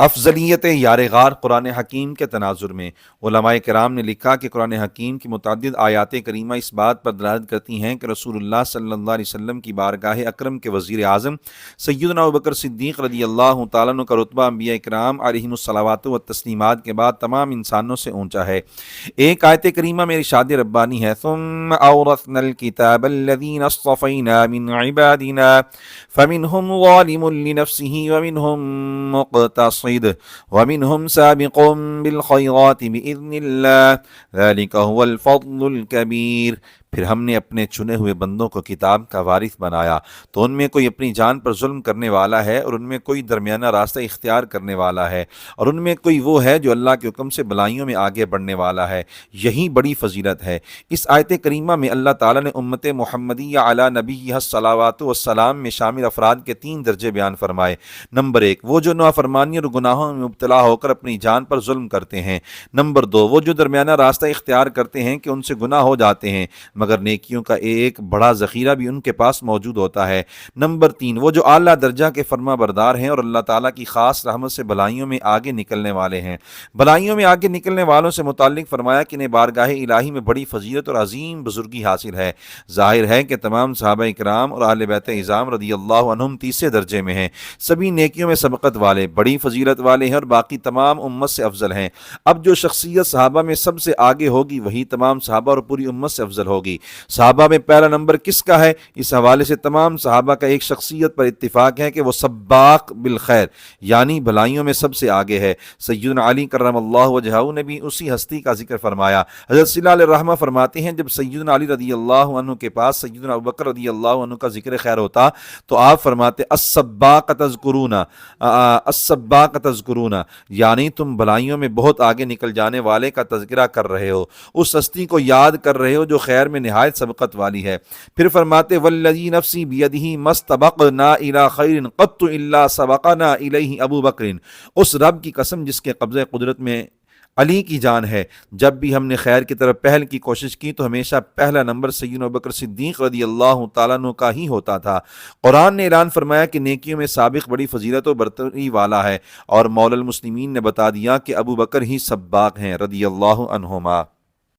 افضلیت یار غار قرآن حکیم کے تناظر میں علماء کرام نے لکھا کہ قرآن حکیم کی متعدد آیات کریمہ اس بات پر دلالت کرتی ہیں کہ رسول اللہ صلی اللہ علیہ وسلم کی بارگاہ اکرم کے وزیر اعظم سیدنا ابوبکر صدیق رضی اللہ تعالیٰ عنہ کا رتبہ انبیاء کرام علیہم الصلوات والتسلیمات کے بعد تمام انسانوں سے اونچا ہے۔ ایک آیت کریمہ میں ارشاد ربانی ہے، ثم اورثنا الکتاب الذین اصطفینا من عبادنا فمنهم ظالم لنفسه ومنهم مقتصد ومنهم سابق بالخيرات بإذن الله ذلك هو الفضل الكبير۔ پھر ہم نے اپنے چنے ہوئے بندوں کو کتاب کا وارث بنایا تو ان میں کوئی اپنی جان پر ظلم کرنے والا ہے اور ان میں کوئی درمیانہ راستہ اختیار کرنے والا ہے اور ان میں کوئی وہ ہے جو اللہ کے حکم سے بھلائیوں میں آگے بڑھنے والا ہے، یہی بڑی فضیلت ہے۔ اس آیت کریمہ میں اللہ تعالیٰ نے امت محمدیہ علی نبیہ الصلوات والسلام میں شامل افراد کے 3 درجے بیان فرمائے۔ نمبر 1، وہ جو نافرمانی اور گناہوں میں مبتلا ہو کر اپنی جان پر ظلم کرتے ہیں۔ نمبر 2، وہ جو درمیانہ راستہ اختیار کرتے ہیں کہ ان سے گناہ ہو جاتے ہیں مگر نیکیوں کا ایک بڑا ذخیرہ بھی ان کے پاس موجود ہوتا ہے۔ نمبر 3، وہ جو اعلیٰ درجہ کے فرما بردار ہیں اور اللہ تعالیٰ کی خاص رحمت سے بھلائیوں میں آگے نکلنے والے ہیں۔ بھلائیوں میں آگے نکلنے والوں سے متعلق فرمایا کہ انہیں بارگاہ الہی میں بڑی فضیلت اور عظیم بزرگی حاصل ہے۔ ظاہر ہے کہ تمام صحابہ کرام اور اہل بیت اعظام رضی اللہ عنہم تیسرے درجے میں ہیں، سبھی نیکیوں میں سبقت والے، بڑی فضیلت والے ہیں اور باقی تمام امت سے افضل ہیں۔ اب جو شخصیت صحابہ میں سب سے آگے ہوگی وہی تمام صحابہ اور پوری امت سے افضل ہوگی۔ صحابہ میں پہلا نمبر کس کا ہے؟ اس حوالے سے تمام صحابہ کا ایک شخصیت پر اتفاق ہے کہ وہ سباق بالخیر یعنی بھلائیوں میں سب سے آگے ہے۔ سیدنا علی کرم اللہ وجہہ نے بھی اسی ہستی کا ذکر فرمایا۔ حضرت صلی اللہ علیہ الرحمہ فرماتے ہیں جب سیدنا علی رضی اللہ عنہ کے پاس سیدنا ابوبکر رضی اللہ عنہ کا ذکر خیر ہوتا تو آپ فرماتے السباق تذکرون، السباق تذکرون، یعنی تم بھلائیوں میں بہت آگے نکل جانے والے کا تذکرہ کر رہے ہو، اس ہستی کو یاد کر رہے ہو جو خیر میں نہایت سبقت والی ہے۔ پھر فرماتے والذی نفسی بیدہ ما استبقنا الی خیر قط الا سبقنا الیہ ابو بکر، اس رب کی قسم جس کے قبضہ قدرت میں علی کی جان ہے، جب بھی ہم نے خیر کی طرف پہل کی کوشش کی تو ہمیشہ پہلا نمبر سیدنا ابوبکر صدیق رضی اللہ تعالیٰ عنہ کا ہی ہوتا تھا۔ قرآن نے اعلان فرمایا کہ نیکیوں میں سابق بڑی فضیلت و برتری والا ہے اور مولا المسلمین نے بتا دیا کہ ابو بکر ہی سباق ہیں رضی اللہ عنہما۔